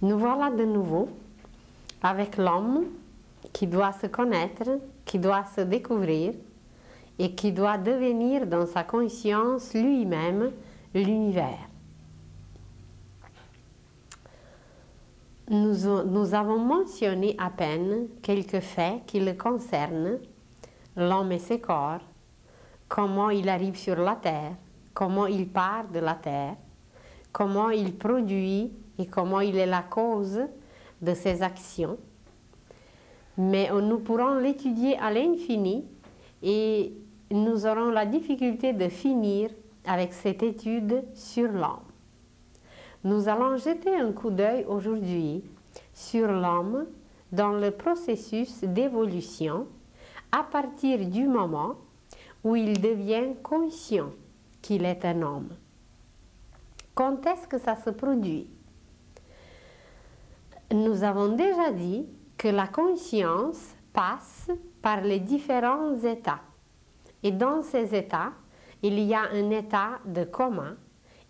Nous voilà de nouveau avec l'homme qui doit se connaître, qui doit se découvrir et qui doit devenir dans sa conscience lui-même l'univers. Nous avons mentionné à peine quelques faits qui le concernent, l'homme et ses corps, comment il arrive sur la terre, comment il part de la terre, comment il produit et comment il est la cause de ses actions. Mais nous pourrons l'étudier à l'infini et nous aurons la difficulté de finir avec cette étude sur l'homme. Nous allons jeter un coup d'œil aujourd'hui sur l'homme dans le processus d'évolution à partir du moment où il devient conscient qu'il est un homme. Quand est-ce que ça se produit? Nous avons déjà dit que la conscience passe par les différents états. Et dans ces états, il y a un état de coma,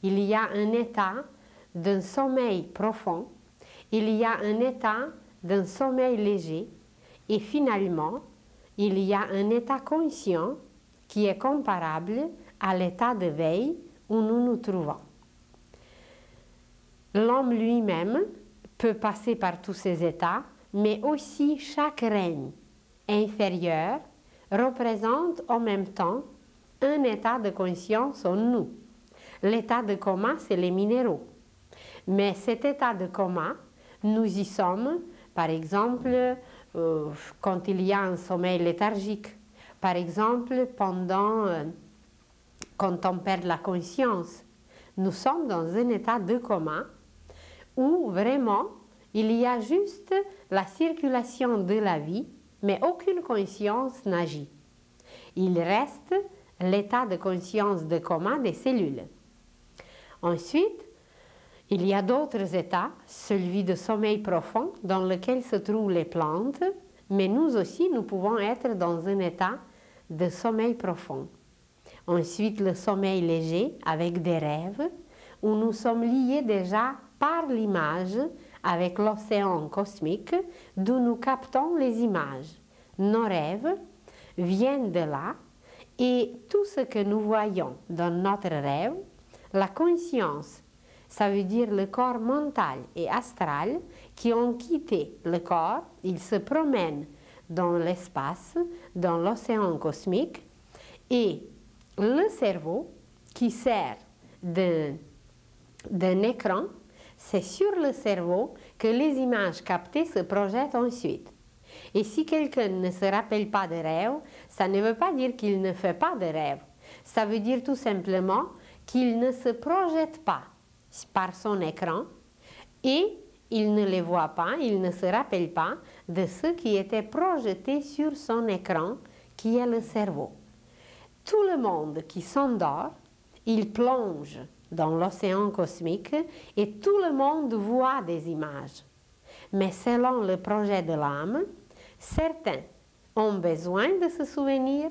il y a un état d'un sommeil profond, il y a un état d'un sommeil léger et finalement, il y a un état conscient qui est comparable à l'état de veille où nous nous trouvons. L'homme lui-même peut passer par tous ces états, mais aussi chaque règne inférieur représente en même temps un état de conscience en nous. L'état de coma, c'est les minéraux. Mais cet état de coma, nous y sommes, par exemple, quand il y a un sommeil léthargique, par exemple, quand on perd la conscience. Nous sommes dans un état de coma où vraiment il y a juste la circulation de la vie, mais aucune conscience n'agit. Il reste l'état de conscience de coma des cellules. Ensuite, il y a d'autres états, celui de sommeil profond dans lequel se trouvent les plantes, mais nous aussi, nous pouvons être dans un état de sommeil profond. Ensuite, le sommeil léger avec des rêves, où nous sommes liés déjà par l'image avec l'océan cosmique, d'où nous captons les images. Nos rêves viennent de là, et tout ce que nous voyons dans notre rêve, la conscience, ça veut dire le corps mental et astral qui ont quitté le corps, ils se promènent dans l'espace, dans l'océan cosmique, et le cerveau qui sert d'un écran, c'est sur le cerveau que les images captées se projettent ensuite. Et si quelqu'un ne se rappelle pas de rêve, ça ne veut pas dire qu'il ne fait pas de rêve. Ça veut dire tout simplement qu'il ne se projette pas par son écran et il ne les voit pas, il ne se rappelle pas de ce qui était projeté sur son écran, qui est le cerveau. Tout le monde qui s'endort, il plonge dans l'océan cosmique et tout le monde voit des images. Mais selon le projet de l'âme, certains ont besoin de se souvenir.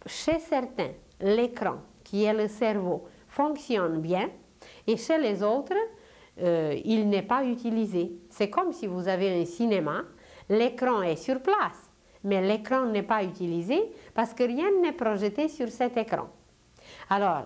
Chez certains, l'écran, qui est le cerveau, fonctionne bien et chez les autres, il n'est pas utilisé. C'est comme si vous avez un cinéma, l'écran est sur place, mais l'écran n'est pas utilisé parce que rien n'est projeté sur cet écran. Alors,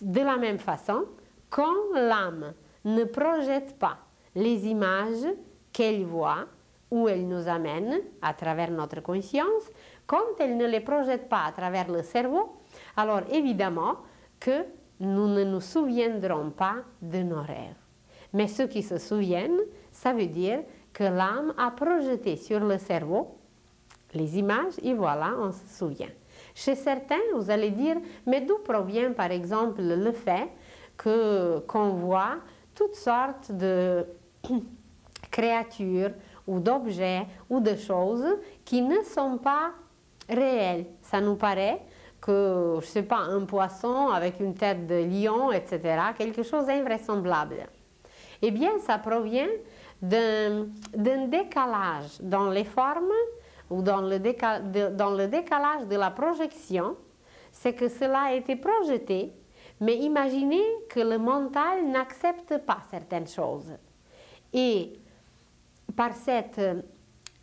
de la même façon, quand l'âme ne projette pas les images qu'elle voit ou elle nous amène à travers notre conscience, quand elle ne les projette pas à travers le cerveau, alors évidemment que nous ne nous souviendrons pas de nos rêves. Mais ceux qui se souviennent, ça veut dire que l'âme a projeté sur le cerveau les images et voilà, on se souvient. Chez certains, vous allez dire, mais d'où provient par exemple le fait qu'on voit toutes sortes de créatures ou d'objets ou de choses qui ne sont pas réelles. Ça nous paraît que, je ne sais pas, un poisson avec une tête de lion, etc., quelque chose d'invraisemblable. Eh bien, ça provient d'un décalage dans les formes ou dans le décalage de la projection, c'est que cela a été projeté, mais imaginez que le mental n'accepte pas certaines choses. Et par cette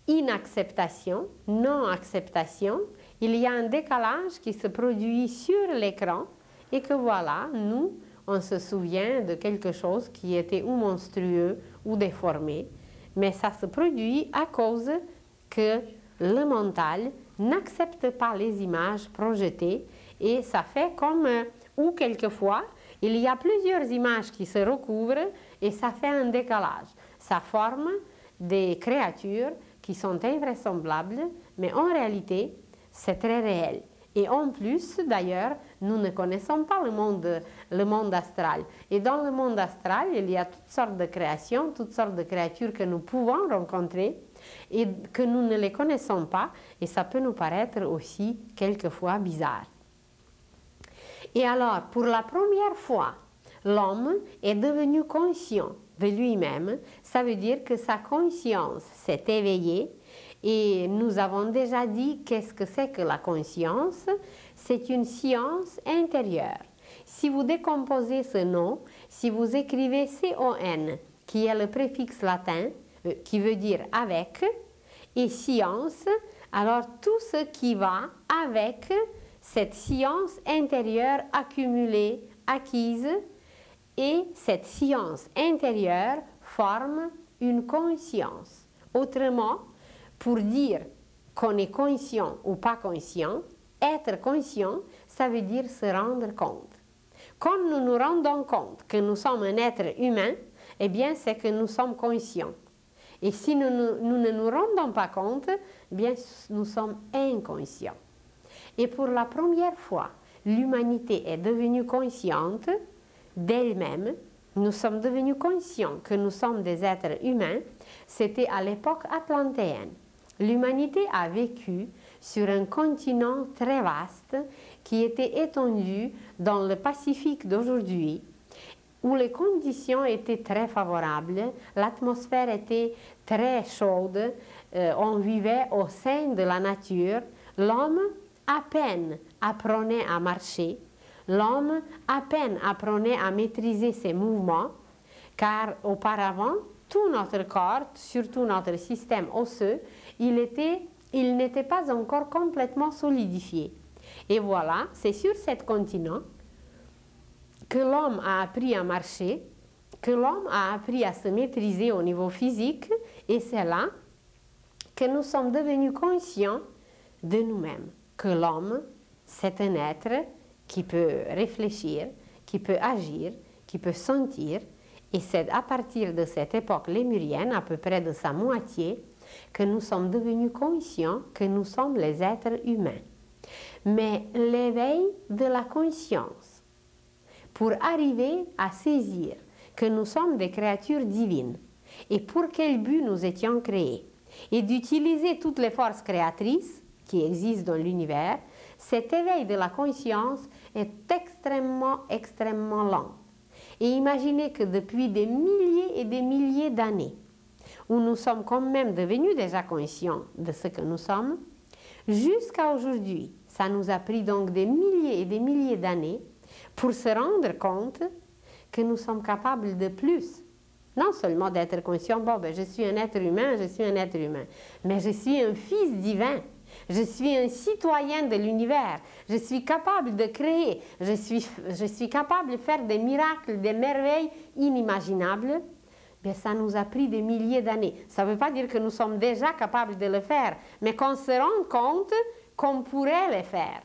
inacceptation, non-acceptation, il y a un décalage qui se produit sur l'écran et que voilà, nous, on se souvient de quelque chose qui était ou monstrueux ou déformé, mais ça se produit à cause que le mental n'accepte pas les images projetées et ça fait comme, ou quelquefois, il y a plusieurs images qui se recouvrent et ça fait un décalage. Ça forme des créatures qui sont invraisemblables, mais en réalité, c'est très réel. Et en plus, d'ailleurs, nous ne connaissons pas le monde astral. Et dans le monde astral, il y a toutes sortes de créations, toutes sortes de créatures que nous pouvons rencontrer et que nous ne les connaissons pas. Et ça peut nous paraître aussi quelquefois bizarre. Et alors, pour la première fois, l'homme est devenu conscient de lui-même. Ça veut dire que sa conscience s'est éveillée. Et nous avons déjà dit qu'est-ce que c'est que la conscience? C'est une science intérieure. Si vous décomposez ce nom, si vous écrivez C-O-N, qui est le préfixe latin, qui veut dire avec, et science, alors tout ce qui va avec cette science intérieure accumulée, acquise, et cette science intérieure forme une conscience. Autrement, pour dire qu'on est conscient ou pas conscient, être conscient, ça veut dire se rendre compte. Quand nous nous rendons compte que nous sommes un être humain, eh bien, c'est que nous sommes conscients. Et si nous ne nous rendons pas compte, eh bien, nous sommes inconscients. Et pour la première fois, l'humanité est devenue consciente d'elle-même. Nous sommes devenus conscients que nous sommes des êtres humains. C'était à l'époque atlantéenne. L'humanité a vécu sur un continent très vaste qui était étendu dans le Pacifique d'aujourd'hui, où les conditions étaient très favorables, l'atmosphère était très chaude, on vivait au sein de la nature, l'homme à peine apprenait à marcher, l'homme à peine apprenait à maîtriser ses mouvements, car auparavant, tout notre corps, surtout notre système osseux, il n'était pas encore complètement solidifié. Et voilà, c'est sur cet continent que l'homme a appris à marcher, que l'homme a appris à se maîtriser au niveau physique, et c'est là que nous sommes devenus conscients de nous-mêmes, que l'homme, c'est un être qui peut réfléchir, qui peut agir, qui peut sentir, et c'est à partir de cette époque lémurienne, à peu près de sa moitié, que nous sommes devenus conscients que nous sommes les êtres humains. Mais l'éveil de la conscience, pour arriver à saisir que nous sommes des créatures divines, et pour quel but nous étions créés, et d'utiliser toutes les forces créatrices qui existent dans l'univers, cet éveil de la conscience est extrêmement lent. Et imaginez que depuis des milliers et des milliers d'années, où nous sommes quand même devenus déjà conscients de ce que nous sommes, jusqu'à aujourd'hui, ça nous a pris donc des milliers et des milliers d'années pour se rendre compte que nous sommes capables de plus. Non seulement d'être conscients, bon, ben, je suis un être humain, mais je suis un fils divin. Je suis un citoyen de l'univers, je suis capable de créer, je suis capable de faire des miracles, des merveilles inimaginables. Bien, ça nous a pris des milliers d'années. Ça ne veut pas dire que nous sommes déjà capables de le faire, mais qu'on se rend compte qu'on pourrait le faire.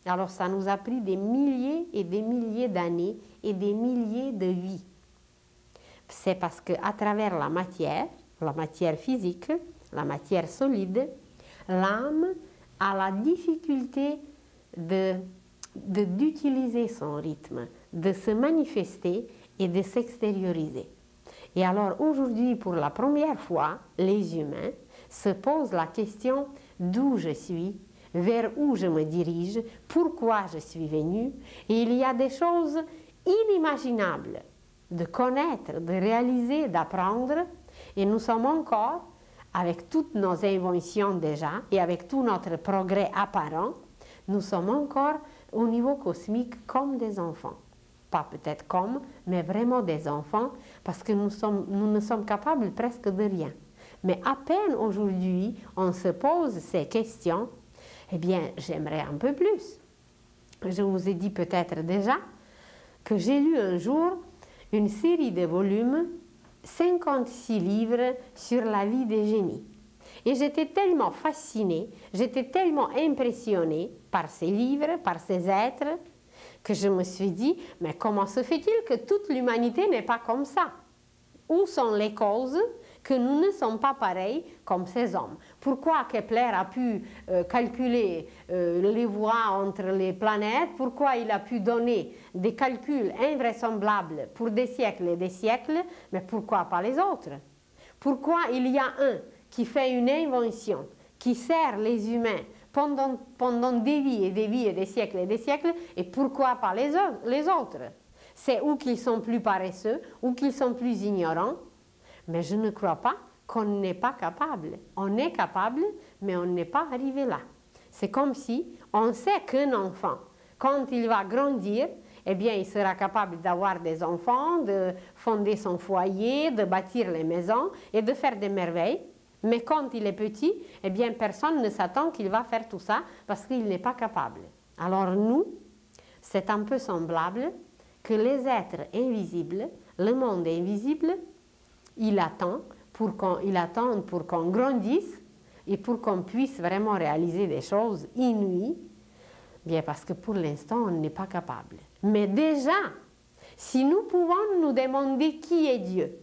Alors ça nous a pris des milliers et des milliers d'années et des milliers de vies. C'est parce qu'à travers la matière physique, la matière solide, l'âme a la difficulté d'utiliser son rythme, de se manifester et de s'extérioriser. Et alors aujourd'hui, pour la première fois, les humains se posent la question d'où je suis, vers où je me dirige, pourquoi je suis venu. Et il y a des choses inimaginables de connaître, de réaliser, d'apprendre. Et nous sommes encore, avec toutes nos inventions déjà et avec tout notre progrès apparent, nous sommes encore au niveau cosmique comme des enfants. Pas peut-être comme, mais vraiment des enfants, parce que nous ne sommes capables presque de rien. Mais à peine aujourd'hui, on se pose ces questions, eh bien, j'aimerais un peu plus. Je vous ai dit peut-être déjà que j'ai lu un jour une série de volumes, 56 livres sur la vie des génies. Et j'étais tellement fascinée, j'étais tellement impressionnée par ces livres, par ces êtres, que je me suis dit, mais comment se fait-il que toute l'humanité n'est pas comme ça? Où sont les causes que nous ne sommes pas pareils comme ces hommes? Pourquoi Kepler a pu calculer les voies entre les planètes? Pourquoi il a pu donner des calculs invraisemblables pour des siècles et des siècles? Mais pourquoi pas les autres? Pourquoi il y a un qui fait une invention qui sert les humains pendant des vies et des vies et des siècles, et pourquoi pas les autres? C'est ou qu'ils sont plus paresseux, ou qu'ils sont plus ignorants, mais je ne crois pas qu'on n'est pas capable. On est capable, mais on n'est pas arrivé là. C'est comme si on sait qu'un enfant, quand il va grandir, eh bien, il sera capable d'avoir des enfants, de fonder son foyer, de bâtir les maisons et de faire des merveilles. Mais quand il est petit, eh bien, personne ne s'attend qu'il va faire tout ça parce qu'il n'est pas capable. Alors nous, c'est un peu semblable que les êtres invisibles, le monde invisible, il attend pour qu'on grandisse et pour qu'on puisse vraiment réaliser des choses inouïes, bien parce que pour l'instant, on n'est pas capable. Mais déjà, si nous pouvons nous demander qui est Dieu,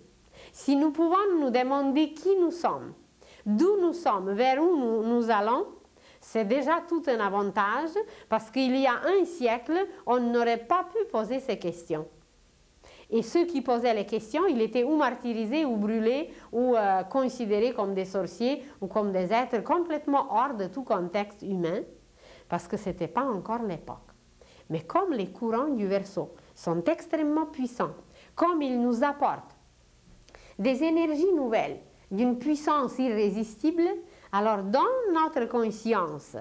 si nous pouvons nous demander qui nous sommes, d'où nous sommes, vers où nous allons, c'est déjà tout un avantage parce qu'il y a un siècle, on n'aurait pas pu poser ces questions. Et ceux qui posaient les questions, ils étaient ou martyrisés, ou brûlés, ou considérés comme des sorciers, ou comme des êtres complètement hors de tout contexte humain, parce que ce n'était pas encore l'époque. Mais comme les courants du Verseau sont extrêmement puissants, comme ils nous apportent des énergies nouvelles, d'une puissance irrésistible, alors dans notre conscience,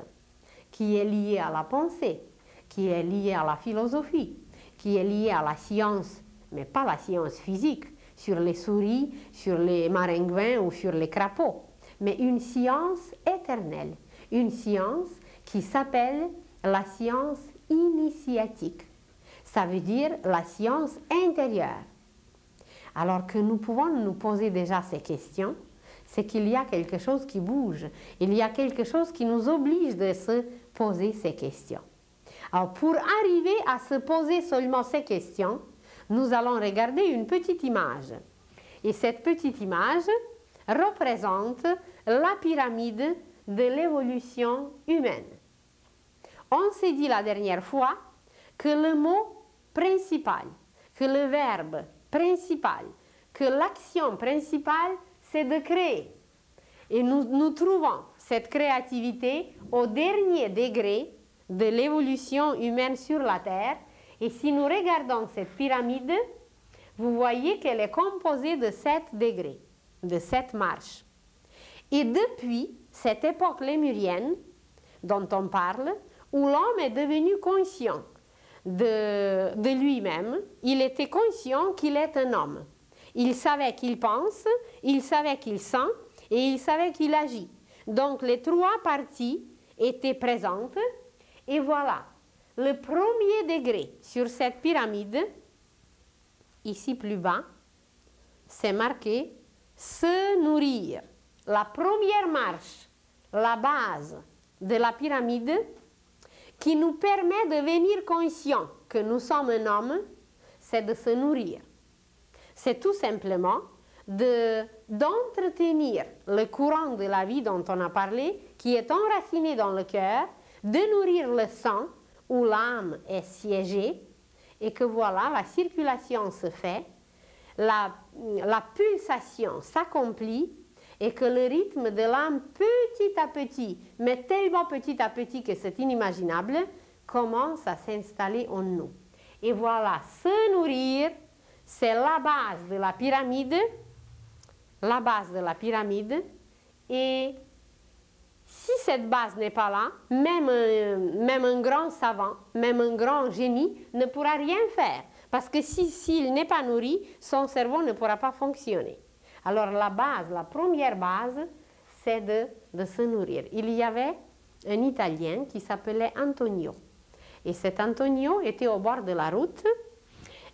qui est liée à la pensée, qui est liée à la philosophie, qui est liée à la science, mais pas la science physique, sur les souris, sur les maringouins ou sur les crapauds, mais une science éternelle, une science qui s'appelle la science initiatique. Ça veut dire la science intérieure. Alors que nous pouvons nous poser déjà ces questions, c'est qu'il y a quelque chose qui bouge, il y a quelque chose qui nous oblige de se poser ces questions. Alors pour arriver à se poser seulement ces questions, nous allons regarder une petite image. Et cette petite image représente la pyramide de l'évolution humaine. On s'est dit la dernière fois que le mot principal, que le verbe principal, que l'action principale, c'est de créer. Et nous trouvons cette créativité au dernier degré de l'évolution humaine sur la Terre. Et si nous regardons cette pyramide, vous voyez qu'elle est composée de 7 degrés, de 7 marches. Et depuis cette époque lémurienne dont on parle, où l'homme est devenu conscient de lui-même, il était conscient qu'il est un homme. Il savait qu'il pense, il savait qu'il sent et il savait qu'il agit. Donc les 3 parties étaient présentes et voilà, le premier degré sur cette pyramide, ici plus bas, c'est marqué « se nourrir ». La première marche, la base de la pyramide, qui nous permet de devenir conscients que nous sommes un homme, c'est de se nourrir. C'est tout simplement d'entretenir le courant de la vie dont on a parlé, qui est enraciné dans le cœur, de nourrir le sang, où l'âme est siégée, et que voilà, la circulation se fait, la pulsation s'accomplit, et que le rythme de l'âme, petit à petit, mais tellement petit à petit que c'est inimaginable, commence à s'installer en nous. Et voilà, se nourrir, c'est la base de la pyramide, et si cette base n'est pas là, même un grand savant, même un grand génie ne pourra rien faire, parce que s'il n'est pas nourri, son cerveau ne pourra pas fonctionner. Alors la base, la première base, c'est de se nourrir. Il y avait un Italien qui s'appelait Antonio. Et cet Antonio était au bord de la route.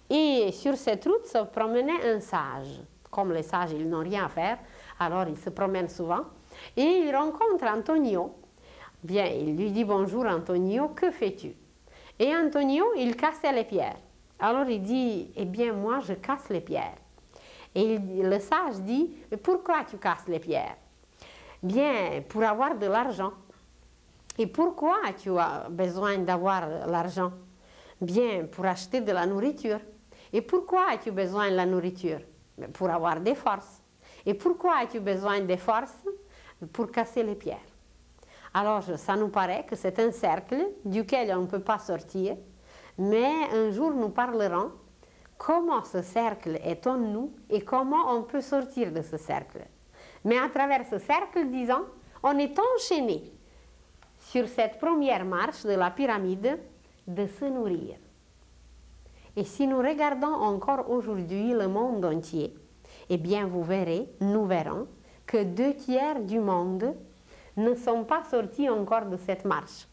Et sur cette route se promenait un sage. Comme les sages, ils n'ont rien à faire, alors ils se promènent souvent. Et il rencontre Antonio. Bien, il lui dit « Bonjour Antonio, que fais-tu » Et Antonio, il cassait les pierres. Alors il dit « Eh bien, moi, je casse les pierres. » Et le sage dit « Mais pourquoi tu casses les pierres ?»« Bien, pour avoir de l'argent. » « Et pourquoi tu as besoin d'avoir l'argent? »« Bien, pour acheter de la nourriture. »« Et pourquoi as-tu besoin de la nourriture? » Pour avoir des forces. « Et pourquoi as-tu besoin des forces? » Pour casser les pierres. Alors, ça nous paraît que c'est un cercle duquel on ne peut pas sortir, mais un jour nous parlerons comment ce cercle est en nous et comment on peut sortir de ce cercle. Mais à travers ce cercle, disons, on est enchaîné sur cette première marche de la pyramide de se nourrir. Et si nous regardons encore aujourd'hui le monde entier, eh bien vous verrez, nous verrons, que 2/3 du monde ne sont pas sortis encore de cette marche.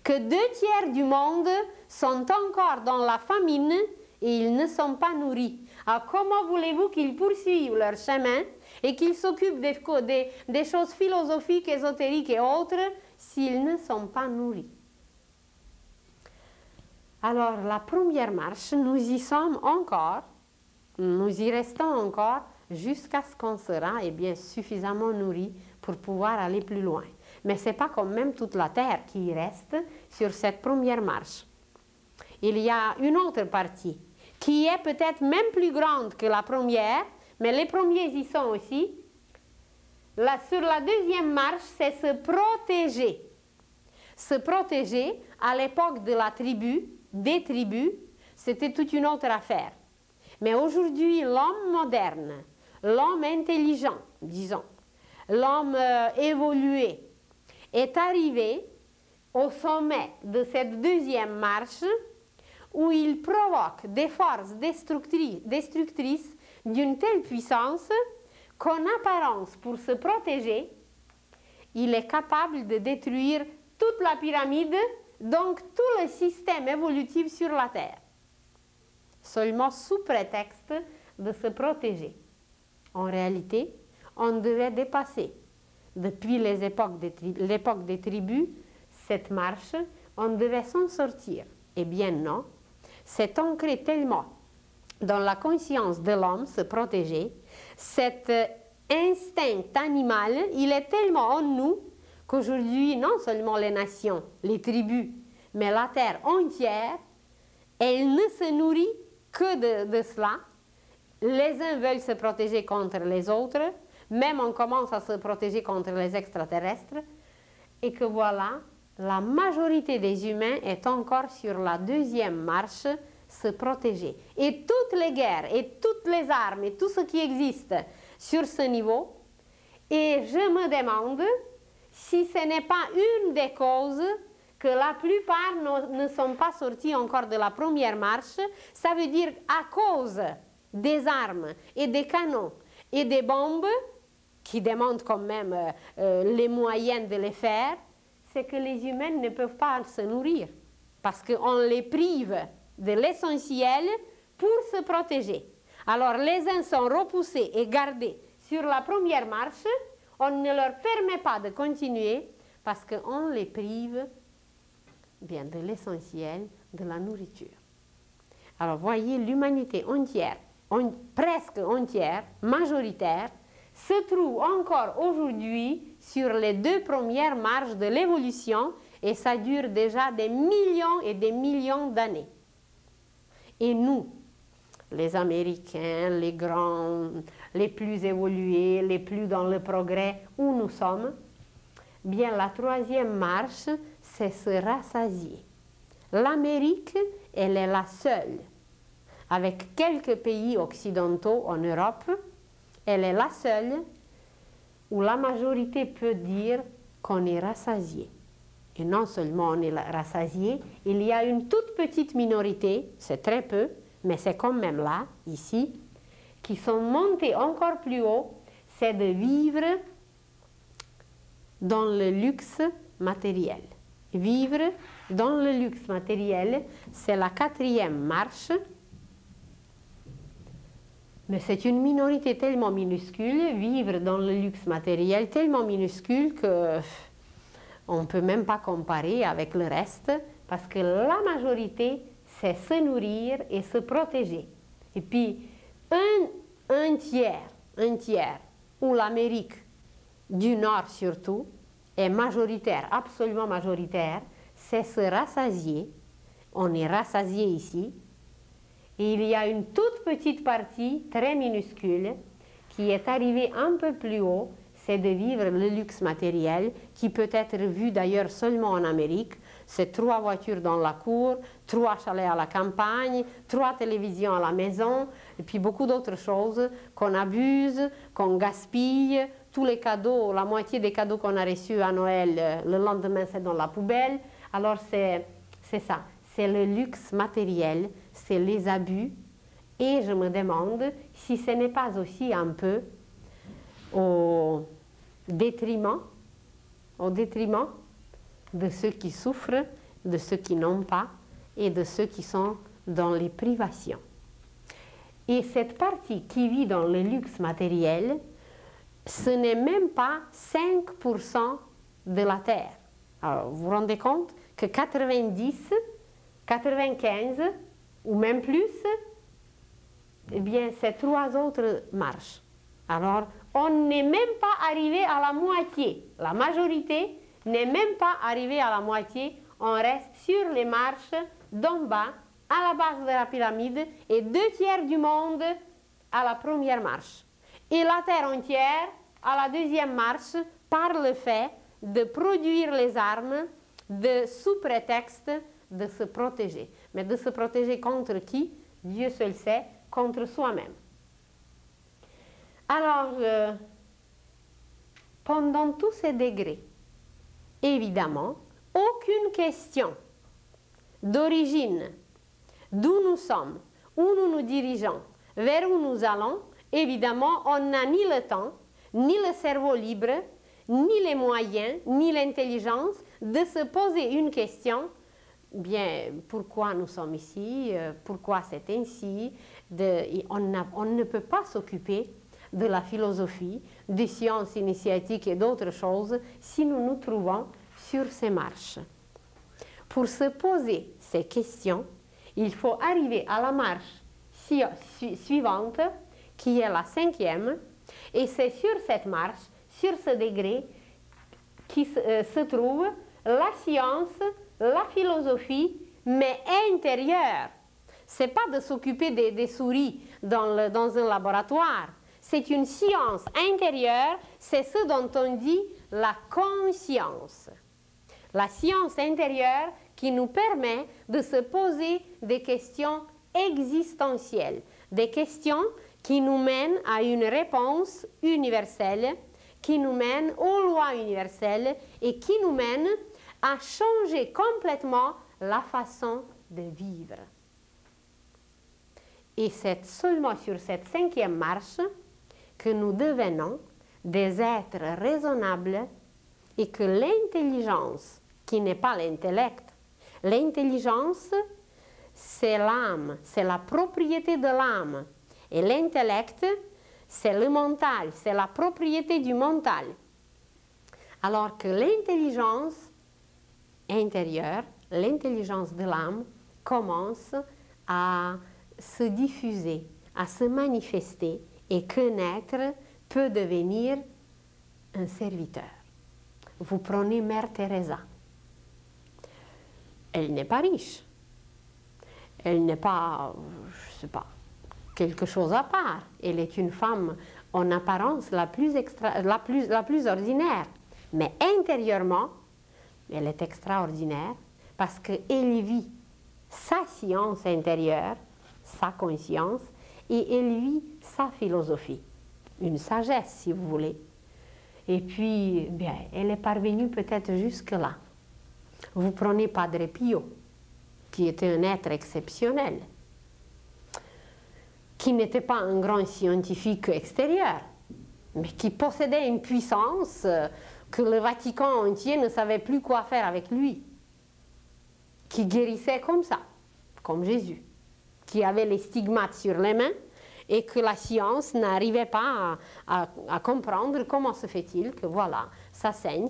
Que 2/3 du monde sont encore dans la famine et ils ne sont pas nourris. Alors comment voulez-vous qu'ils poursuivent leur chemin et qu'ils s'occupent des choses philosophiques, ésotériques et autres s'ils ne sont pas nourris? Alors la première marche, nous y sommes encore, nous y restons encore jusqu'à ce qu'on sera suffisamment nourris pour pouvoir aller plus loin. Mais ce n'est pas quand même toute la terre qui reste sur cette première marche. Il y a une autre partie qui est peut-être même plus grande que la première, mais les premiers y sont aussi. Là, sur la deuxième marche, c'est se protéger. Se protéger, à l'époque de la tribu, des tribus, c'était toute une autre affaire. Mais aujourd'hui, l'homme moderne, l'homme intelligent, disons, l'homme évolué, est arrivé au sommet de cette deuxième marche où il provoque des forces destructrices d'une telle puissance qu'en apparence, pour se protéger, il est capable de détruire toute la pyramide, donc tout le système évolutif sur la Terre, seulement sous prétexte de se protéger. En réalité, on devait dépasser, depuis l'époque des tribus, cette marche, on devait s'en sortir. Eh bien non, c'est ancré tellement dans la conscience de l'homme, se protéger, cet instinct animal, il est tellement en nous qu'aujourd'hui, non seulement les nations, les tribus, mais la terre entière, elle ne se nourrit que de cela. Les uns veulent se protéger contre les autres, même on commence à se protéger contre les extraterrestres, et que voilà, la majorité des humains est encore sur la deuxième marche, se protéger. Et toutes les guerres, et toutes les armes, et tout ce qui existe sur ce niveau, et je me demande si ce n'est pas une des causes que la plupart ne sont pas sortis encore de la première marche, ça veut dire à cause des armes et des canons et des bombes, qui demandent quand même les moyens de les faire, c'est que les humains ne peuvent pas se nourrir, parce qu'on les prive de l'essentiel pour se protéger. Alors les uns sont repoussés et gardés sur la première marche, on ne leur permet pas de continuer parce qu'on les prive bien de l'essentiel, de la nourriture. Alors voyez, l'humanité entière, presque entière, majoritaire, se trouve encore aujourd'hui sur les 2 premières marches de l'évolution et ça dure déjà des millions et des millions d'années. Et nous, les Américains, les grands, les plus évolués, les plus dans le progrès, où nous sommes, bien la 3e marche, c'est se rassasier. L'Amérique, elle est la seule, avec quelques pays occidentaux en Europe, elle est la seule où la majorité peut dire qu'on est rassasié. Et non seulement on est rassasié, il y a une toute petite minorité, c'est très peu, mais c'est quand même là, ici, qui sont montés encore plus haut, c'est de vivre dans le luxe matériel. Vivre dans le luxe matériel, c'est la 4e marche, mais c'est une minorité tellement minuscule, vivre dans le luxe matériel tellement minuscule que on ne peut même pas comparer avec le reste, parce que la majorité, c'est se nourrir et se protéger. Et puis, un tiers, où l'Amérique du Nord surtout, est majoritaire, absolument majoritaire, c'est se rassasier. On est rassasié ici. Et il y a une toute petite partie, très minuscule, qui est arrivée un peu plus haut, c'est de vivre le luxe matériel, qui peut être vu d'ailleurs seulement en Amérique. C'est 3 voitures dans la cour, 3 chalets à la campagne, 3 télévisions à la maison, et puis beaucoup d'autres choses qu'on abuse, qu'on gaspille. Tous les cadeaux, la moitié des cadeaux qu'on a reçus à Noël, le lendemain c'est dans la poubelle. Alors c'est ça, c'est le luxe matériel, c'est les abus. Et je me demande si ce n'est pas aussi un peu au détriment de ceux qui souffrent, de ceux qui n'ont pas et de ceux qui sont dans les privations. Et cette partie qui vit dans le luxe matériel, ce n'est même pas 5% de la Terre. Alors, vous vous rendez compte que 90, 95 ou même plus, eh bien, c'est 3 autres marches. Alors, on n'est même pas arrivé à la moitié. La majorité n'est même pas arrivée à la moitié. On reste sur les marches d'en bas, à la base de la pyramide, et 2 tiers du monde à la première marche. Et la Terre entière à la 2e marche par le fait de produire les armes sous prétexte de se protéger. Mais de se protéger contre qui? Dieu seul sait, contre soi-même. Alors, pendant tous ces degrés, évidemment, aucune question d'origine, d'où nous sommes, où nous nous dirigeons, vers où nous allons, évidemment, on n'a ni le temps, ni le cerveau libre, ni les moyens, ni l'intelligence de se poser une question, bien, pourquoi nous sommes ici, pourquoi c'est ainsi, on ne peut pas s'occuper de la philosophie, des sciences initiatiques et d'autres choses si nous nous trouvons sur ces marches. Pour se poser ces questions, il faut arriver à la marche suivante, qui est la 5e, et c'est sur cette marche, sur ce degré, qui se trouve la science, la philosophie, mais intérieure. Ce n'est pas de s'occuper des souris dans un laboratoire. C'est une science intérieure, c'est ce dont on dit la conscience. La science intérieure qui nous permet de se poser des questions existentielles, des questions qui nous mènent à une réponse universelle, qui nous mènent aux lois universelles et qui nous mènent à changer complètement la façon de vivre. Et c'est seulement sur cette 5e marche que nous devenons des êtres raisonnables et que l'intelligence, qui n'est pas l'intellect, l'intelligence, c'est l'âme, c'est la propriété de l'âme. Et l'intellect, c'est le mental, c'est la propriété du mental. Alors que l'intelligence intérieure, l'intelligence de l'âme, commence à se diffuser, à se manifester, et qu'un être peut devenir un serviteur. Vous prenez Mère Teresa. Elle n'est pas riche. Elle n'est pas, je ne sais pas, quelque chose à part. Elle est une femme en apparence la plus ordinaire. Mais intérieurement, elle est extraordinaire parce qu'elle vit sa science intérieure, sa conscience, et elle vit sa philosophie, une sagesse si vous voulez. Et puis, bien, elle est parvenue peut-être jusque-là. Vous prenez Padre Pio, qui était un être exceptionnel, qui n'était pas un grand scientifique extérieur, mais qui possédait une puissance que le Vatican entier ne savait plus quoi faire avec lui, qui guérissait comme ça, comme Jésus, qui avait les stigmates sur les mains et que la science n'arrivait pas à comprendre comment se fait-il que voilà, ça saigne,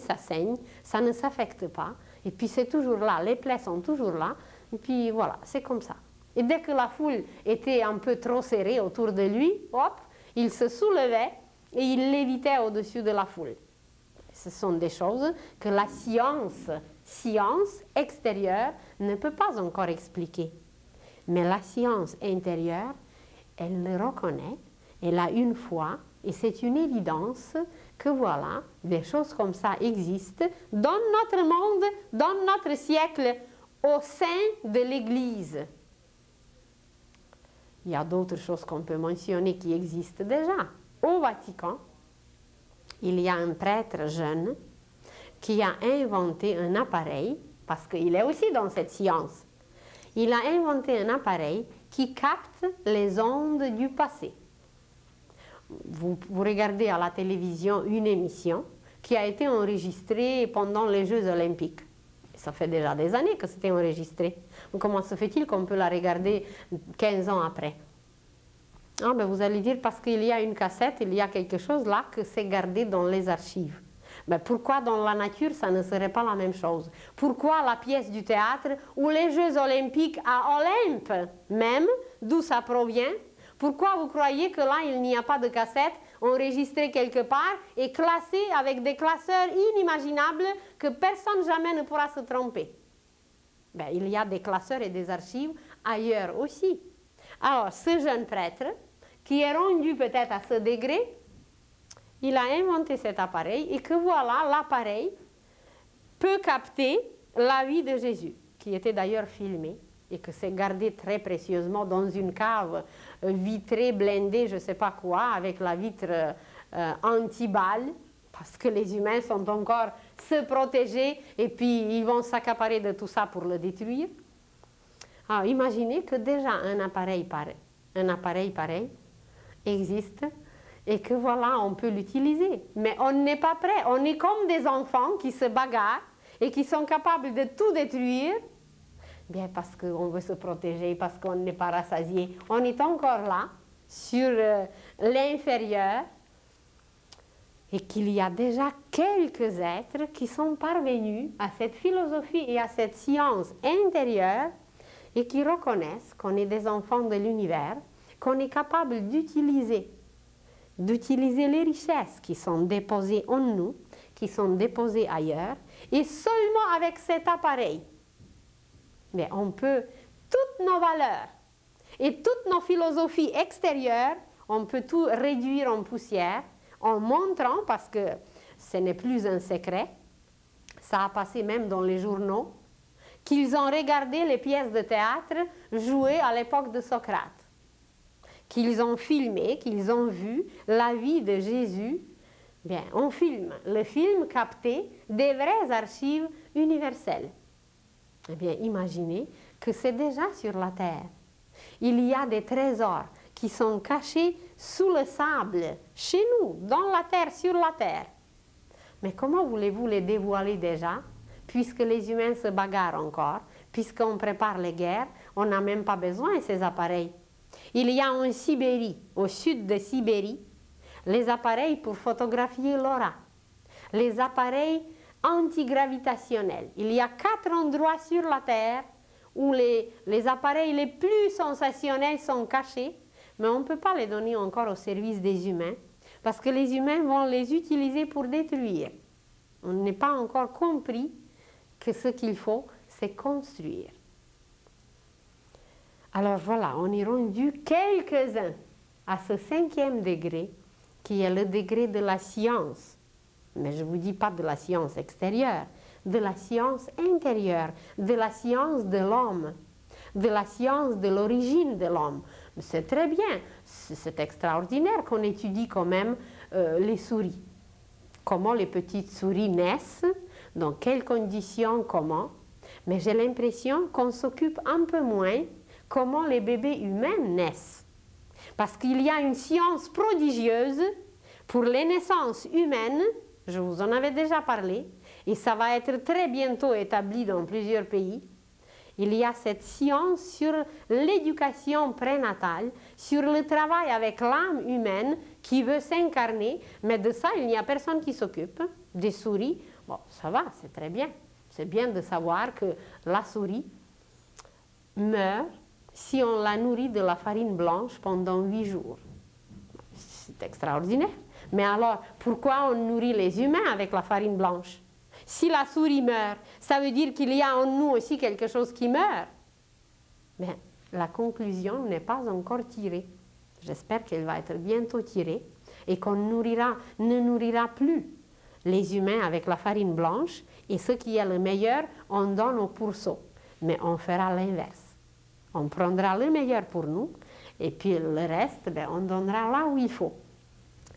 ça ne s'affecte pas, et puis c'est toujours là, les plaies sont toujours là, et puis voilà, c'est comme ça. Et dès que la foule était un peu trop serrée autour de lui, hop, il se soulevait et il lévitait au-dessus de la foule. Ce sont des choses que la science extérieure ne peut pas encore expliquer. Mais la science intérieure, elle le reconnaît, elle a une foi, et c'est une évidence que voilà, des choses comme ça existent dans notre monde, dans notre siècle, au sein de l'Église. Il y a d'autres choses qu'on peut mentionner qui existent déjà. Au Vatican, il y a un prêtre jeune qui a inventé un appareil, parce qu'il est aussi dans cette science. Il a inventé un appareil qui capte les ondes du passé. Vous regardez à la télévision une émission qui a été enregistrée pendant les Jeux Olympiques. Ça fait déjà des années que c'était enregistré. Comment se fait-il qu'on peut la regarder 15 ans après? Ah, ben vous allez dire parce qu'il y a une cassette, il y a quelque chose là que c'est gardé dans les archives. Ben pourquoi dans la nature ça ne serait pas la même chose? Pourquoi la pièce du théâtre ou les Jeux Olympiques à Olympe même, d'où ça provient? Pourquoi vous croyez que là il n'y a pas de cassette enregistrée quelque part et classée avec des classeurs inimaginables que personne jamais ne pourra se tromper? Ben, il y a des classeurs et des archives ailleurs aussi. Alors ce jeune prêtre qui est rendu peut-être à ce degré, il a inventé cet appareil et que voilà, l'appareil peut capter la vie de Jésus, qui était d'ailleurs filmé et que c'est gardé très précieusement dans une cave vitrée, blindée, je ne sais pas quoi, avec la vitre anti-balles, parce que les humains sont encore se protéger et puis ils vont s'accaparer de tout ça pour le détruire. Alors, imaginez que déjà un appareil pareil existe et que voilà, on peut l'utiliser. Mais on n'est pas prêt. On est comme des enfants qui se bagarrent et qui sont capables de tout détruire. Bien parce qu'on veut se protéger, parce qu'on n'est pas rassasié. On est encore là, sur l'inférieur, et qu'il y a déjà quelques êtres qui sont parvenus à cette philosophie et à cette science intérieure et qui reconnaissent qu'on est des enfants de l'univers, qu'on est capable d'utiliser les richesses qui sont déposées en nous, qui sont déposées ailleurs, et seulement avec cet appareil, mais on peut, toutes nos valeurs et toutes nos philosophies extérieures, on peut tout réduire en poussière en montrant, parce que ce n'est plus un secret, ça a passé même dans les journaux, qu'ils ont regardé les pièces de théâtre jouées à l'époque de Socrate, qu'ils ont filmé, qu'ils ont vu la vie de Jésus. Bien, on filme. Le film captait des vraies archives universelles. Eh bien, imaginez que c'est déjà sur la terre. Il y a des trésors qui sont cachés sous le sable, chez nous, dans la terre, sur la terre. Mais comment voulez-vous les dévoiler déjà, puisque les humains se bagarrent encore, puisqu'on prépare les guerres, on n'a même pas besoin de ces appareils. Il y a en Sibérie, au sud de Sibérie, les appareils pour photographier l'aura, les appareils antigravitationnels. Il y a 4 endroits sur la Terre où les appareils les plus sensationnels sont cachés, mais on ne peut pas les donner encore au service des humains, parce que les humains vont les utiliser pour détruire. On n'est pas encore compris que ce qu'il faut, c'est construire. Alors voilà, on est rendu quelques-uns à ce 5e degré, qui est le degré de la science. Mais je ne vous dis pas de la science extérieure, de la science intérieure, de la science de l'homme, de la science de l'origine de l'homme. C'est très bien, c'est extraordinaire qu'on étudie quand même les souris. Comment les petites souris naissent, dans quelles conditions, comment. Mais j'ai l'impression qu'on s'occupe un peu moins comment les bébés humains naissent. Parce qu'il y a une science prodigieuse pour les naissances humaines, je vous en avais déjà parlé, et ça va être très bientôt établi dans plusieurs pays. Il y a cette science sur l'éducation prénatale, sur le travail avec l'âme humaine qui veut s'incarner, mais de ça, il n'y a personne qui s'occupe. Des souris, bon, ça va, c'est très bien. C'est bien de savoir que la souris meurt si on la nourrit de la farine blanche pendant 8 jours. C'est extraordinaire. Mais alors, pourquoi on nourrit les humains avec la farine blanche? Si la souris meurt, ça veut dire qu'il y a en nous aussi quelque chose qui meurt. Mais la conclusion n'est pas encore tirée. J'espère qu'elle va être bientôt tirée et qu'on ne nourrira plus les humains avec la farine blanche et ce qui est le meilleur, on donne aux pourceaux. Mais on fera l'inverse. On prendra le meilleur pour nous et puis le reste, ben, on donnera là où il faut.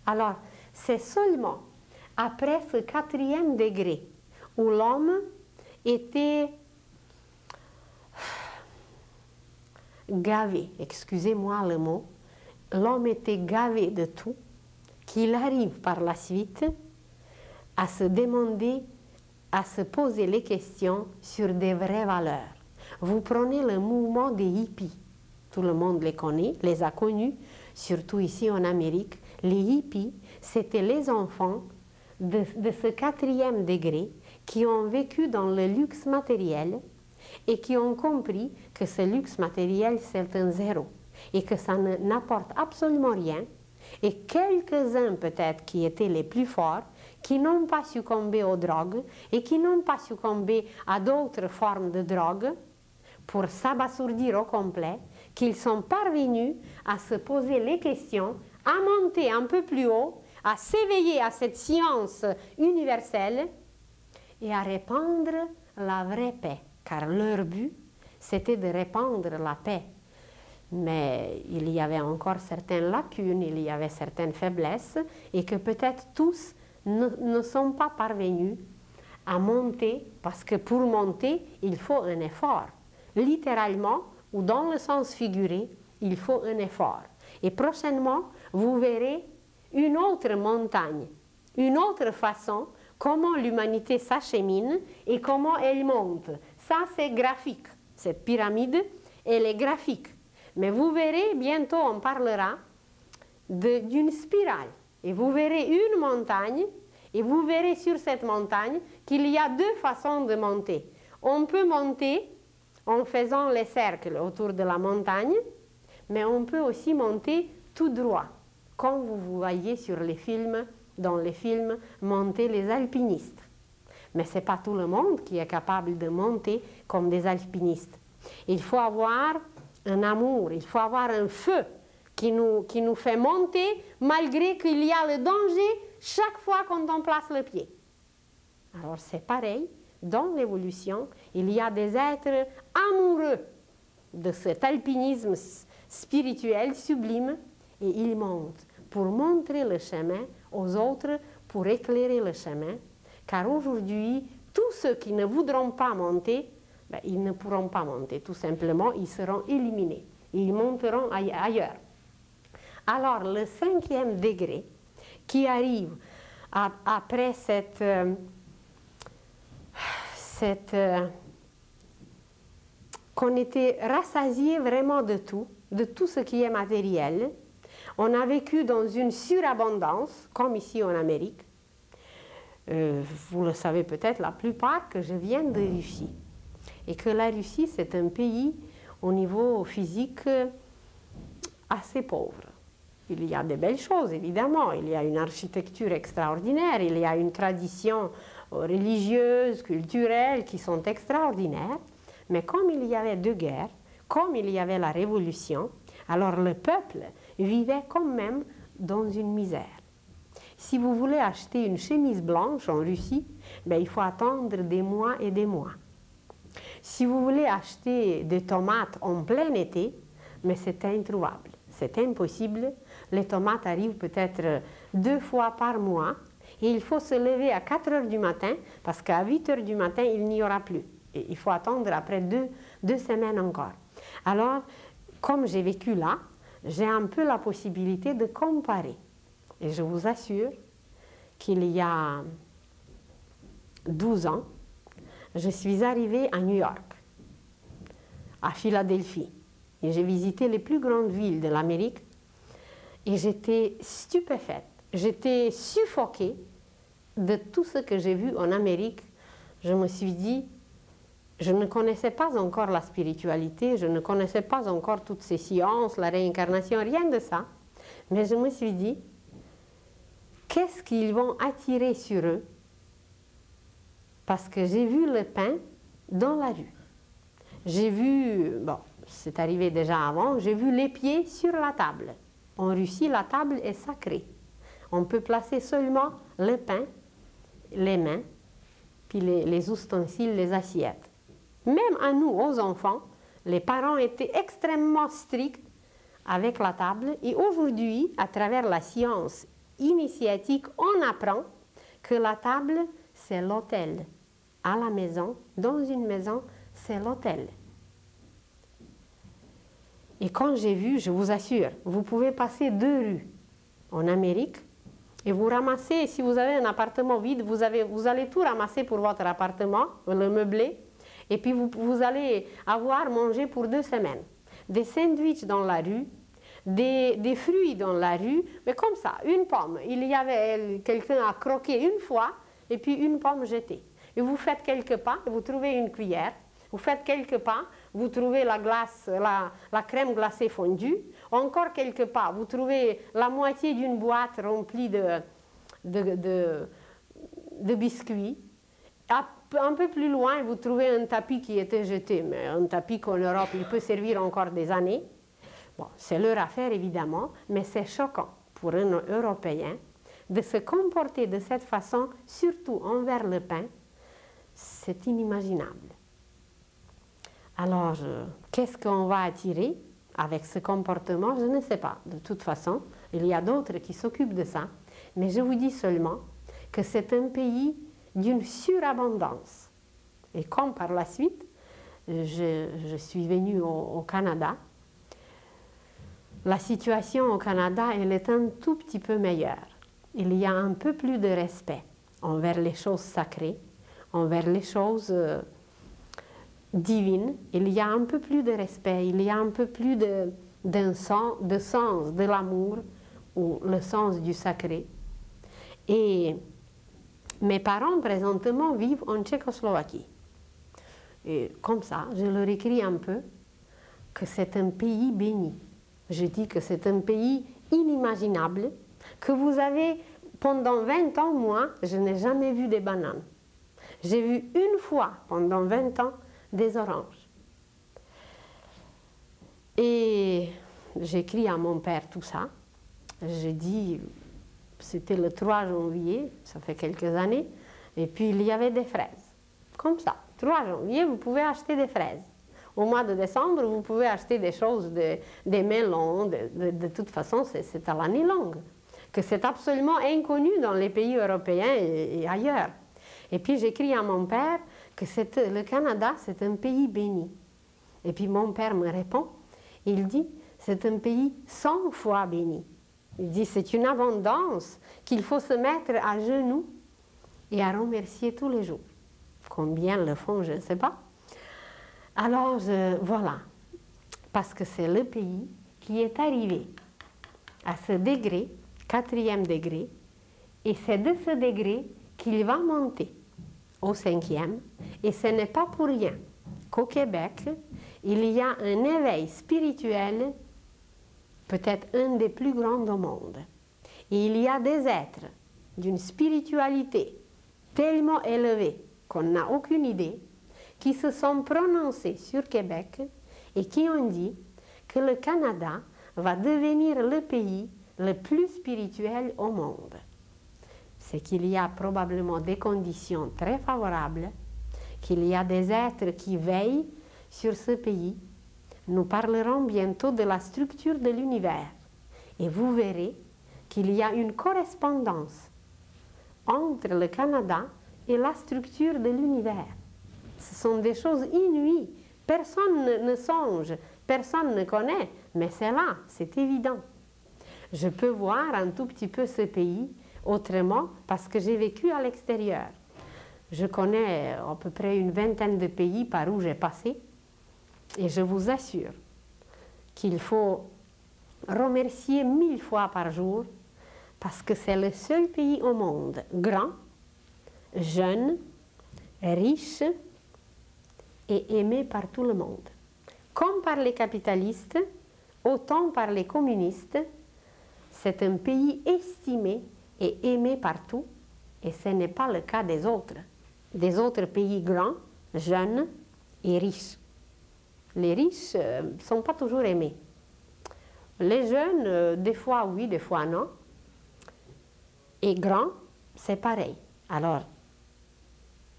Alors, c'est seulement après ce 4e degré où l'homme était gavé, excusez-moi le mot, l'homme était gavé de tout, qu'il arrive par la suite à se demander, à se poser les questions sur des vraies valeurs. Vous prenez le mouvement des hippies, tout le monde les connaît, les a connus, surtout ici en Amérique. Les hippies, c'était les enfants de ce 4e degré qui ont vécu dans le luxe matériel et qui ont compris que ce luxe matériel, c'est un zéro et que ça n'apporte absolument rien. Et quelques-uns peut-être qui étaient les plus forts, qui n'ont pas succombé aux drogues et qui n'ont pas succombé à d'autres formes de drogue pour s'abasourdir au complet, qu'ils sont parvenus à se poser les questions, à monter un peu plus haut, à s'éveiller à cette science universelle et à répandre la vraie paix, car leur but, c'était de répandre la paix. Mais il y avait encore certaines lacunes, il y avait certaines faiblesses, et que peut-être tous ne sont pas parvenus à monter, parce que pour monter, il faut un effort. Littéralement, ou dans le sens figuré, il faut un effort. Et prochainement, vous verrez une autre montagne, une autre façon, comment l'humanité s'achemine et comment elle monte. Ça, c'est graphique. Cette pyramide, elle est graphique. Mais vous verrez, bientôt on parlera d'une spirale. Et vous verrez une montagne, et vous verrez sur cette montagne qu'il y a 2 façons de monter. On peut monter en faisant les cercles autour de la montagne, mais on peut aussi monter tout droit, comme vous voyez sur les films, dans les films, monter les alpinistes. Mais ce n'est pas tout le monde qui est capable de monter comme des alpinistes. Il faut avoir un amour, il faut avoir un feu qui nous fait monter malgré qu'il y a le danger chaque fois quand on place le pied. Alors c'est pareil, dans l'évolution, il y a des êtres amoureux de cet alpinisme spirituel sublime et ils montent pour montrer le chemin aux autres, pour éclairer le chemin, car aujourd'hui, tous ceux qui ne voudront pas monter, ben, ils ne pourront pas monter, tout simplement, ils seront éliminés, ils monteront ailleurs. Alors, le 5e degré, qui arrive après qu'on était rassasié vraiment de tout ce qui est matériel. On a vécu dans une surabondance, comme ici en Amérique. Vous le savez peut-être, la plupart, que je viens de Russie. Et que la Russie, c'est un pays, au niveau physique, assez pauvre. Il y a de belles choses, évidemment. Il y a une architecture extraordinaire, il y a une tradition religieuse, culturelle, qui sont extraordinaires. Mais comme il y avait 2 guerres, comme il y avait la révolution, alors le peuple vivait quand même dans une misère. Si vous voulez acheter une chemise blanche en Russie, ben, il faut attendre des mois et des mois. Si vous voulez acheter des tomates en plein été, mais c'est introuvable, c'est impossible. Les tomates arrivent peut-être 2 fois par mois et il faut se lever à 4 heures du matin parce qu'à 8 heures du matin, il n'y aura plus. Et il faut attendre après 2 semaines encore. Alors, comme j'ai vécu là, j'ai un peu la possibilité de comparer. Et je vous assure qu'il y a 12 ans, je suis arrivée à New York, à Philadelphie. Et j'ai visité les plus grandes villes de l'Amérique et j'étais stupéfaite, j'étais suffoquée de tout ce que j'ai vu en Amérique. Je me suis dit, je ne connaissais pas encore la spiritualité, je ne connaissais pas encore toutes ces sciences, la réincarnation, rien de ça. Mais je me suis dit, qu'est-ce qu'ils vont attirer sur eux? Parce que j'ai vu le pain dans la rue. J'ai vu, bon, c'est arrivé déjà avant, j'ai vu les pieds sur la table. En Russie, la table est sacrée. On peut placer seulement le pain, les mains, puis les ustensiles, les assiettes. Même à nous, aux enfants, les parents étaient extrêmement stricts avec la table. Et aujourd'hui, à travers la science initiatique, on apprend que la table, c'est l'autel. À la maison, dans une maison, c'est l'autel. Et quand j'ai vu, je vous assure, vous pouvez passer 2 rues en Amérique et vous ramassez, si vous avez un appartement vide, vous allez tout ramasser pour votre appartement, le meubler, et puis vous allez avoir mangé pour 2 semaines. Des sandwichs dans la rue, des fruits dans la rue, mais comme ça, une pomme. Il y avait quelqu'un à croquer une fois, et puis une pomme jetée. Et vous faites quelques pas, vous trouvez une cuillère, vous faites quelques pas, vous trouvez la glace, la crème glacée fondue, encore quelques pas, vous trouvez la moitié d'une boîte remplie de biscuits. Un peu plus loin, vous trouvez un tapis qui était jeté, mais un tapis qu'en Europe, il peut servir encore des années. Bon, c'est leur affaire évidemment, mais c'est choquant pour un Européen de se comporter de cette façon, surtout envers le pain. C'est inimaginable. Alors, qu'est-ce qu'on va attirer avec ce comportement? Je ne sais pas. De toute façon, il y a d'autres qui s'occupent de ça. Mais je vous dis seulement que c'est un pays d'une surabondance. Et comme par la suite, je suis venue au Canada, la situation au Canada, elle est un tout petit peu meilleure. Il y a un peu plus de respect envers les choses sacrées, envers les choses divines. Il y a un peu plus de respect, il y a un peu plus de sens de l'amour ou le sens du sacré. Et mes parents présentement vivent en Tchécoslovaquie. Et comme ça, je leur écris un peu que c'est un pays béni. Je dis que c'est un pays inimaginable, que vous avez, pendant 20 ans, moi, je n'ai jamais vu des bananes. J'ai vu une fois, pendant 20 ans, des oranges. Et j'écris à mon père tout ça. Je dis, c'était le 3 janvier, ça fait quelques années, et puis il y avait des fraises. Comme ça, 3 janvier, vous pouvez acheter des fraises. Au mois de décembre, vous pouvez acheter des choses, des melons, de toute façon, c'est à l'année longue. Que c'est absolument inconnu dans les pays européens et ailleurs. Et puis j'écris à mon père que le Canada, c'est un pays béni. Et puis mon père me répond, il dit, c'est un pays 100 fois béni. Il dit, c'est une abondance qu'il faut se mettre à genoux et à remercier tous les jours. Combien le font, je ne sais pas. Alors, voilà, parce que c'est le pays qui est arrivé à ce degré, 4e degré, et c'est de ce degré qu'il va monter au 5e, et ce n'est pas pour rien qu'au Québec, il y a un éveil spirituel, peut-être un des plus grands au monde. Et il y a des êtres d'une spiritualité tellement élevée qu'on n'a aucune idée, qui se sont prononcés sur Québec et qui ont dit que le Canada va devenir le pays le plus spirituel au monde. C'est qu'il y a probablement des conditions très favorables, qu'il y a des êtres qui veillent sur ce pays. Nous parlerons bientôt de la structure de l'univers et vous verrez qu'il y a une correspondance entre le Canada et la structure de l'univers. Ce sont des choses inouïes. Personne ne songe Personne ne connaît, mais c'est là, c'est évident. Je peux voir un tout petit peu ce pays autrement parce que j'ai vécu à l'extérieur. Je connais à peu près une vingtaine de pays par où j'ai passé et je vous assure qu'il faut remercier 1000 fois par jour parce que c'est le seul pays au monde grand, jeune, riche et aimé par tout le monde. Comme par les capitalistes, autant par les communistes, c'est un pays estimé et aimé partout, et ce n'est pas le cas des autres pays grands, jeunes et riches. Les riches ne sont pas toujours aimés. Les jeunes, des fois oui, des fois non. Et grands, c'est pareil. Alors,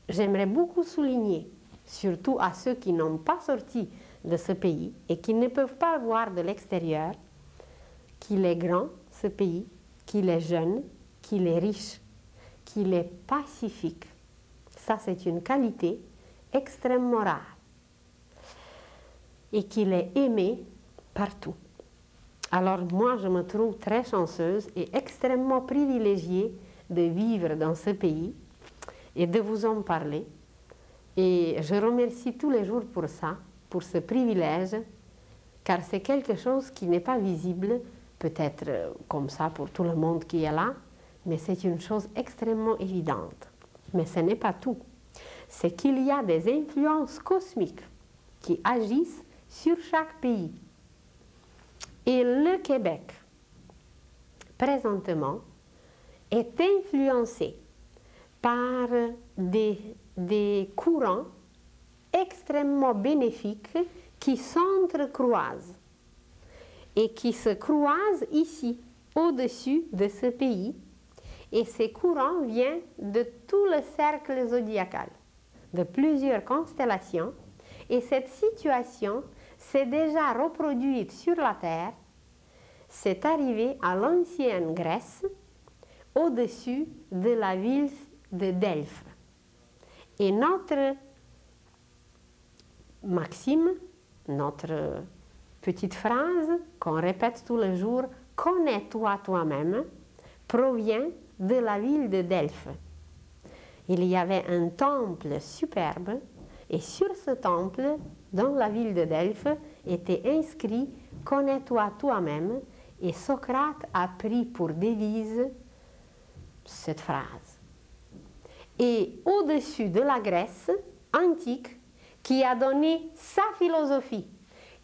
j'aimerais beaucoup souligner, surtout à ceux qui n'ont pas sorti de ce pays et qui ne peuvent pas voir de l'extérieur, qu'il est grand, ce pays, qu'il est jeune, qu'il est riche, qu'il est pacifique. Ça, c'est une qualité extrêmement rare. Et qu'il est aimé partout. Alors moi, je me trouve très chanceuse et extrêmement privilégiée de vivre dans ce pays et de vous en parler. Et je remercie tous les jours pour ça, pour ce privilège, car c'est quelque chose qui n'est pas visible, peut-être comme ça pour tout le monde qui est là, mais c'est une chose extrêmement évidente. Mais ce n'est pas tout. C'est qu'il y a des influences cosmiques qui agissent sur chaque pays. Et le Québec, présentement, est influencé par des courants extrêmement bénéfiques qui s'entrecroisent et qui se croisent ici, au-dessus de ce pays. Et ces courants viennent de tout le cercle zodiacal, de plusieurs constellations. Et cette situation s'est déjà reproduite sur la Terre. C'est arrivé à l'ancienne Grèce, au-dessus de la ville de Delphes. Et notre maxime, notre petite phrase qu'on répète tous les jours, « Connais-toi toi-même », provient de la ville de Delphes. Il y avait un temple superbe et sur ce temple, dans la ville de Delphes, était inscrit « Connais-toi toi-même » et Socrate a pris pour devise cette phrase. Et au-dessus de la Grèce antique, qui a donné sa philosophie,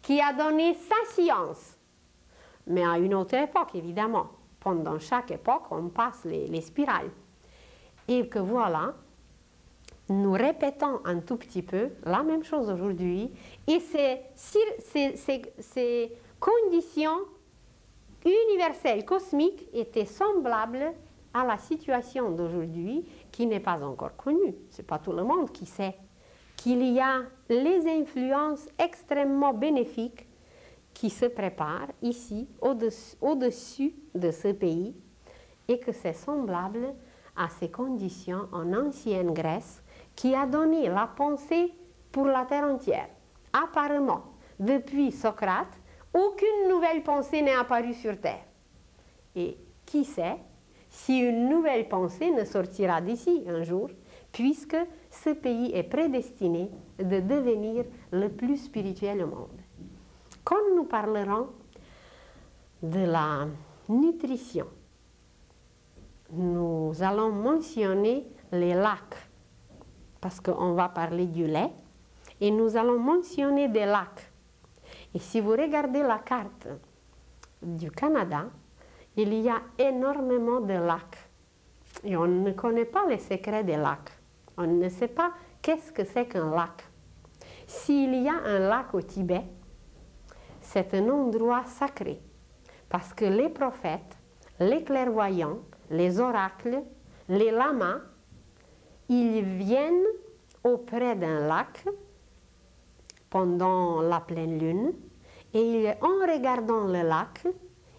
qui a donné sa science, mais à une autre époque, évidemment. Pendant chaque époque, on passe les spirales. Et que voilà, nous répétons un tout petit peu la même chose aujourd'hui. Et ces conditions universelles, cosmiques, étaient semblables à la situation d'aujourd'hui qui n'est pas encore connue. Ce n'est pas tout le monde qui sait qu'il y a les influences extrêmement bénéfiques qui se préparent ici, au-dessus de ce pays, et que c'est semblable à ces conditions en ancienne Grèce qui a donné la pensée pour la terre entière. Apparemment, depuis Socrate, aucune nouvelle pensée n'est apparue sur terre. Et qui sait si une nouvelle pensée ne sortira d'ici un jour, puisque ce pays est prédestiné de devenir le plus spirituel au monde. Quand nous parlerons de la nutrition, nous allons mentionner les lacs, parce qu'on va parler du lait, et nous allons mentionner des lacs. Et si vous regardez la carte du Canada, il y a énormément de lacs. Et on ne connaît pas les secrets des lacs. On ne sait pas qu'est-ce que c'est qu'un lac. S'il y a un lac au Tibet, c'est un endroit sacré, parce que les prophètes, les clairvoyants, les oracles, les lamas, ils viennent auprès d'un lac pendant la pleine lune et en regardant le lac,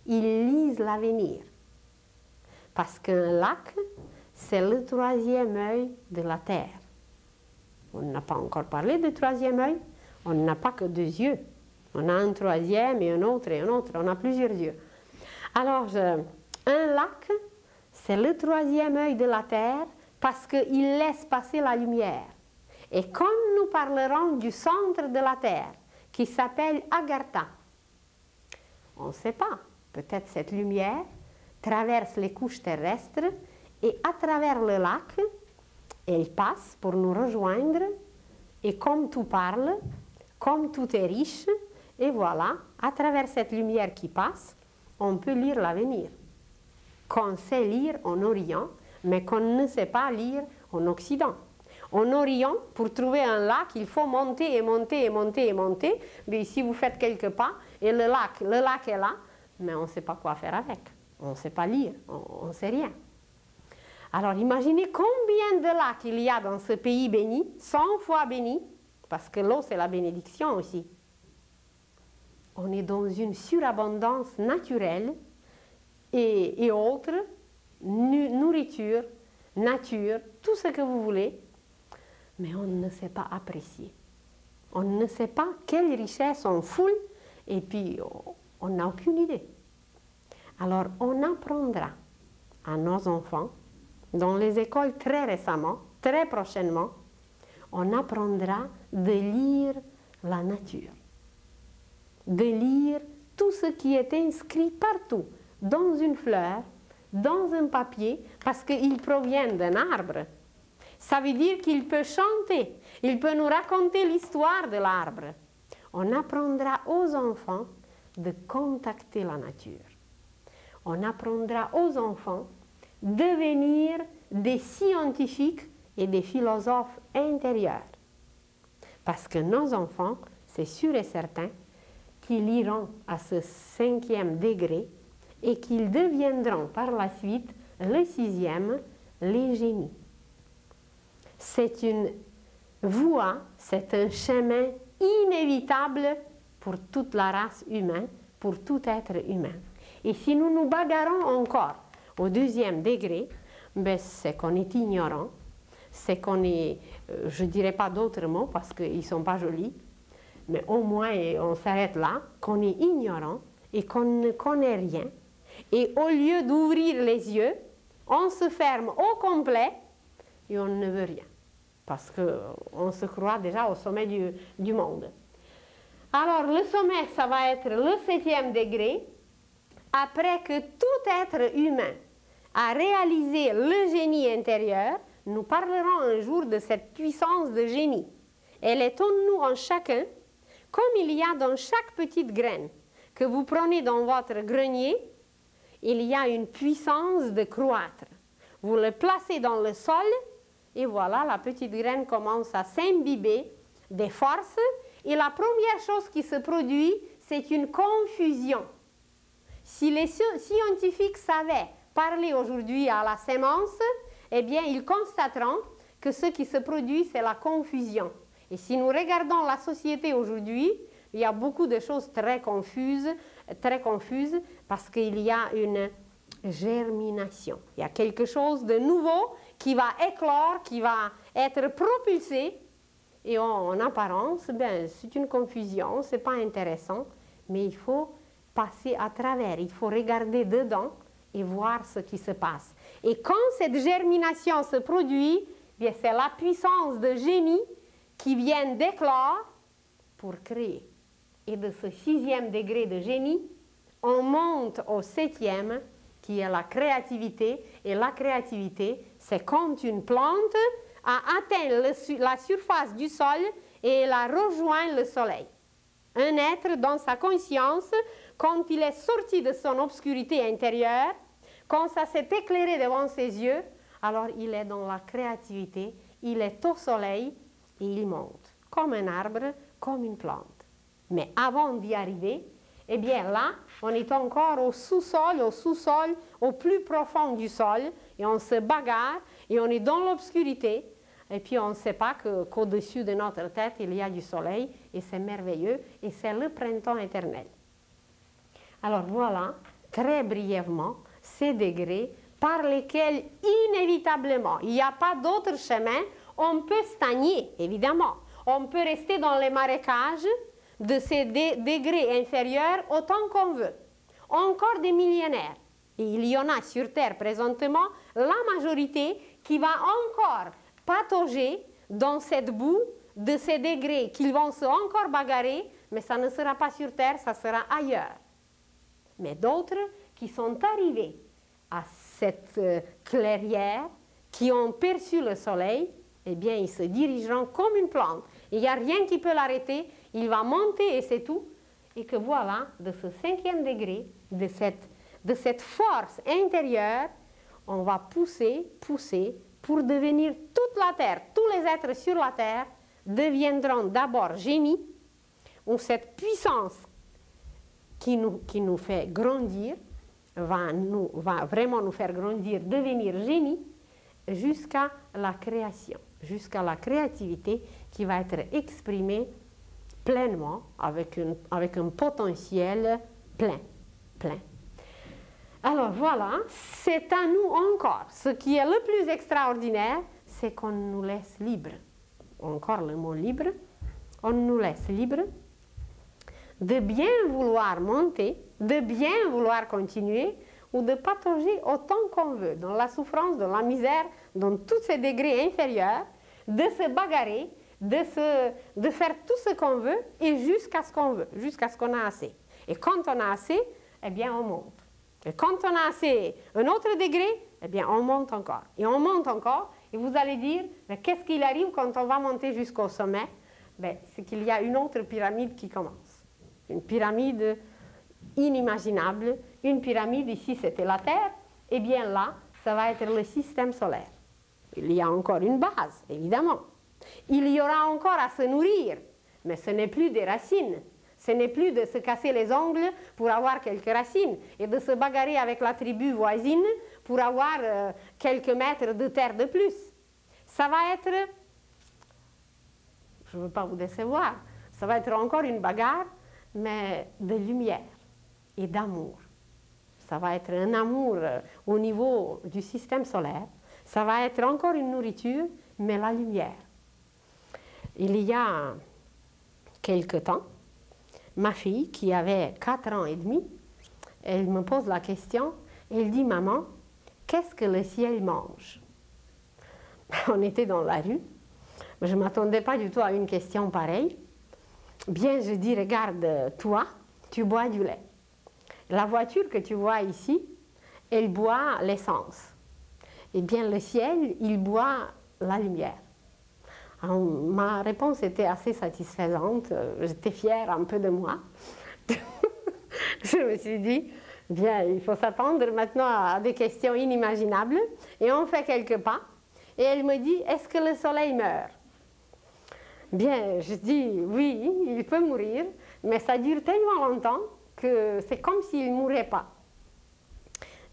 ils lisent l'avenir. Parce qu'un lac, c'est le troisième œil de la terre. On n'a pas encore parlé du troisième œil, on n'a pas que deux yeux. On a un troisième et un autre, on a plusieurs yeux. Alors, un lac, c'est le troisième œil de la Terre parce qu'il laisse passer la lumière. Et quand nous parlerons du centre de la Terre, qui s'appelle Agartha, on ne sait pas, peut-être cette lumière traverse les couches terrestres et à travers le lac, elle passe pour nous rejoindre et comme tout parle, comme tout est riche, et voilà, à travers cette lumière qui passe, on peut lire l'avenir. Qu'on sait lire en Orient, mais qu'on ne sait pas lire en Occident. En Orient, pour trouver un lac, il faut monter et monter et monter et monter. Mais si vous faites quelques pas, et le lac est là, mais on ne sait pas quoi faire avec. On ne sait pas lire, on ne sait rien. Alors imaginez combien de lacs il y a dans ce pays béni, 100 fois béni, parce que l'eau c'est la bénédiction aussi. On est dans une surabondance naturelle et autres, nourriture, nature, tout ce que vous voulez, mais on ne sait pas apprécier. On ne sait pas quelle richesse on foule et puis on n'a aucune idée. Alors on apprendra à nos enfants, dans les écoles très récemment, très prochainement, on apprendra de lire la nature, de lire tout ce qui est inscrit partout, dans une fleur, dans un papier, parce qu'il provient d'un arbre. Ça veut dire qu'il peut chanter, il peut nous raconter l'histoire de l'arbre. On apprendra aux enfants de contacter la nature. On apprendra aux enfants de devenir des scientifiques et des philosophes intérieurs. Parce que nos enfants, c'est sûr et certain, qu'ils iront à ce 5e degré et qu'ils deviendront par la suite, le 6e, les génies. C'est une voie, c'est un chemin inévitable pour toute la race humaine, pour tout être humain. Et si nous nous bagarrons encore au 2e degré, ben c'est qu'on est ignorant, c'est qu'on est, je ne dirais pas d'autres mots parce qu'ils ne sont pas jolis, mais au moins on s'arrête là, qu'on est ignorant et qu'on ne connaît rien. Et au lieu d'ouvrir les yeux, on se ferme au complet et on ne veut rien. Parce qu'on se croit déjà au sommet du monde. Alors le sommet, ça va être le 7e degré, après que tout être humain a réalisé le génie intérieur. Nous parlerons un jour de cette puissance de génie. Elle est en nous, en chacun, comme il y a dans chaque petite graine que vous prenez dans votre grenier, il y a une puissance de croître. Vous le placez dans le sol et voilà, la petite graine commence à s'imbiber des forces et la première chose qui se produit, c'est une confusion. Si les scientifiques savaient parler aujourd'hui à la sémence, eh bien, ils constateront que ce qui se produit, c'est la confusion. Et si nous regardons la société aujourd'hui, il y a beaucoup de choses très confuses parce qu'il y a une germination. Il y a quelque chose de nouveau qui va éclore, qui va être propulsé. Et en apparence, ben, c'est une confusion, ce n'est pas intéressant, mais il faut passer à travers, il faut regarder dedans et voir ce qui se passe. Et quand cette germination se produit, c'est la puissance de génie qui vient d'éclore pour créer. Et de ce 6e degré de génie, on monte au 7e, qui est la créativité. Et la créativité, c'est quand une plante a atteint la surface du sol et elle a rejoint le soleil. Un être dans sa conscience, quand il est sorti de son obscurité intérieure, quand ça s'est éclairé devant ses yeux, alors il est dans la créativité, il est au soleil et il monte, comme un arbre, comme une plante. Mais avant d'y arriver, eh bien là, on est encore au sous-sol, au plus profond du sol, et on se bagarre, et on est dans l'obscurité, et puis on ne sait pas qu'au-dessus de notre tête, il y a du soleil, et c'est merveilleux, et c'est le printemps éternel. Alors voilà, très brièvement, ces degrés par lesquels inévitablement, il n'y a pas d'autre chemin, on peut stagner, évidemment. On peut rester dans les marécages, de ces degrés inférieurs autant qu'on veut. Encore des millénaires. Et il y en a sur Terre présentement, la majorité qui va encore patauger dans cette boue de ces degrés, qu'ils vont se encore bagarrer, mais ça ne sera pas sur Terre, ça sera ailleurs. Mais d'autres qui sont arrivés à cette clairière, qui ont perçu le soleil, eh bien, ils se dirigeront comme une plante. Il n'y a rien qui peut l'arrêter, il va monter et c'est tout. Et que voilà, de ce 5e degré, de cette force intérieure, on va pousser pour devenir toute la Terre. Tous les êtres sur la Terre deviendront d'abord génies, ou cette puissance qui nous fait grandir, va vraiment nous faire grandir, devenir génie, jusqu'à la création, jusqu'à la créativité qui va être exprimée pleinement, avec un potentiel plein. Alors voilà, c'est à nous encore. Ce qui est le plus extraordinaire, c'est qu'on nous laisse libres. Encore le mot libre. On nous laisse libres de bien vouloir monter, de bien vouloir continuer, ou de patauger autant qu'on veut, dans la souffrance, dans la misère, dans tous ces degrés inférieurs, de se bagarrer, de faire tout ce qu'on veut, et jusqu'à ce qu'on veut, jusqu'à ce qu'on a assez. Et quand on a assez, eh bien on monte. Et quand on a assez un autre degré, eh bien on monte encore. Et on monte encore, et vous allez dire, mais qu'est-ce qu'il arrive quand on va monter jusqu'au sommet? Ben, c'est qu'il y a une autre pyramide qui commence. Une pyramide inimaginable, une pyramide, ici c'était la Terre, et bien là, ça va être le système solaire. Il y a encore une base, évidemment. Il y aura encore à se nourrir, mais ce n'est plus des racines. Ce n'est plus de se casser les ongles pour avoir quelques racines et de se bagarrer avec la tribu voisine pour avoir quelques mètres de terre de plus. Ça va être, je ne veux pas vous décevoir, ça va être encore une bagarre, mais de lumière et d'amour. Ça va être un amour au niveau du système solaire. Ça va être encore une nourriture, mais la lumière. Il y a quelque temps, ma fille, qui avait 4 ans et demi, elle me pose la question, elle dit « Maman, qu'est-ce que le ciel mange ?» On était dans la rue, je ne m'attendais pas du tout à une question pareille. Bien, je dis « Regarde, toi, tu bois du lait. La voiture que tu vois ici, elle boit l'essence. Eh bien, le ciel, il boit la lumière. » Alors, ma réponse était assez satisfaisante, j'étais fière un peu de moi. Je me suis dit, bien, il faut s'attendre maintenant à des questions inimaginables, et on fait quelques pas, et elle me dit, est-ce que le soleil meurt? Bien, je dis, oui, il peut mourir, mais ça dure tellement longtemps que c'est comme s'il ne mourait pas.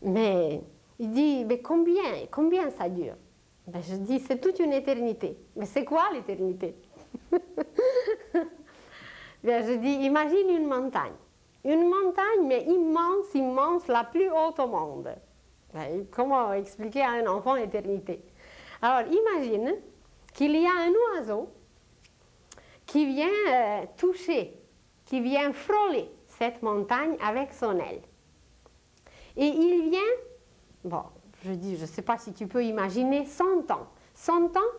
Mais il dit, mais combien ça dure? Ben, je dis, c'est toute une éternité. Mais c'est quoi l'éternité? Je dis, imagine une montagne. Une montagne, mais immense, immense, la plus haute au monde. Ben, comment expliquer à un enfant l'éternité? Alors, imagine qu'il y a un oiseau qui vient toucher, qui vient frôler cette montagne avec son aile. Et il vient, bon, je dis, je ne sais pas si tu peux imaginer 100 ans. 100 ans,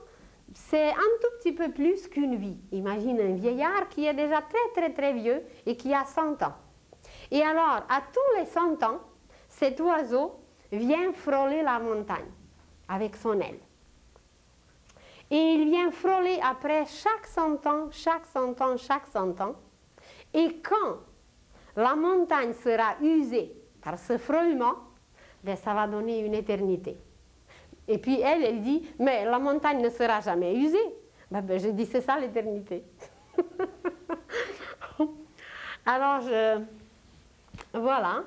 c'est un tout petit peu plus qu'une vie. Imagine un vieillard qui est déjà très vieux et qui a 100 ans. Et alors, à tous les 100 ans, cet oiseau vient frôler la montagne avec son aile. Et il vient frôler après chaque 100 ans, chaque 100 ans, chaque 100 ans. Et quand la montagne sera usée par ce frôlement, ben, ça va donner une éternité. Et puis elle dit, mais la montagne ne sera jamais usée. Ben, je dis, c'est ça l'éternité. Alors, voilà,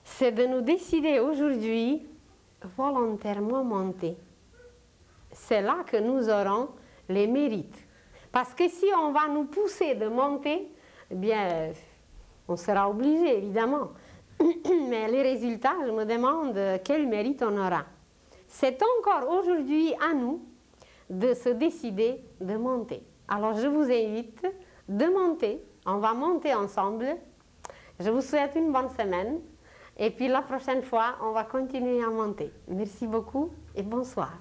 c'est de nous décider aujourd'hui volontairement monter. C'est là que nous aurons les mérites. Parce que si on va nous pousser de monter, eh bien, on sera obligé, évidemment. Mais les résultats, je me demande quel mérite on aura. C'est encore aujourd'hui à nous de se décider de monter. Alors je vous invite de monter. On va monter ensemble. Je vous souhaite une bonne semaine. Et puis la prochaine fois, on va continuer à monter. Merci beaucoup et bonsoir.